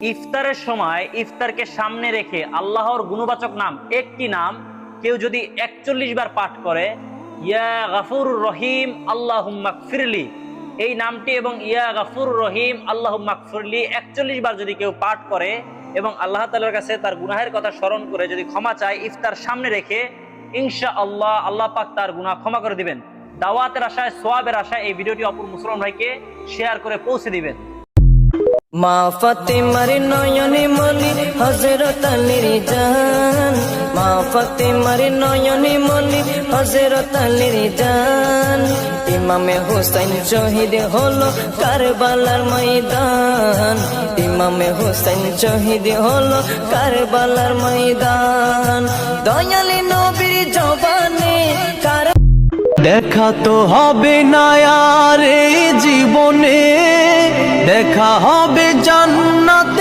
ইফতারের সময় ইফতারকে সামনে রেখে আল্লাহর গুণবাচক নাম একটি নাম কেউ যদি ৪১ বার পাঠ করে, ইয়া গাফুর রহিম আল্লাহুম্মা গফিরলি, এই নামটি এবং ইয়া গাফুর রহিম আল্লাহুম্মা গফিরলি ৪১ বার যদি কেউ পাঠ করে এবং আল্লাহ তাআলার কাছে তার গুনাহের কথা স্মরণ করে যদি ক্ষমা চায় ইফতার সামনে রেখে, ইনশাআল্লাহ আল্লাহ পাক তার গুনাহ ক্ষমা করে দিবেন। দাওয়াতের আশায়, সোয়াবের আশায় এই ভিডিওটি অপর মুসলমান ভাইকে শেয়ার করে পৌঁছে দিবেন। মা ফাতেমার নয়নে মনি হযরত আলীর জান, মা ফাতেমার নয়নে মনি হযরত আলীর জান। ইমামে হোসেন শহীদ হলো কারবালার ময়দান, ইমামে হোসেন শহীদ হলো কারবালার ময়দান। দয়ালি নবীর জবানে দেখা তো হবে না আর এই জীবনে, দেখা হবে জান্নাতে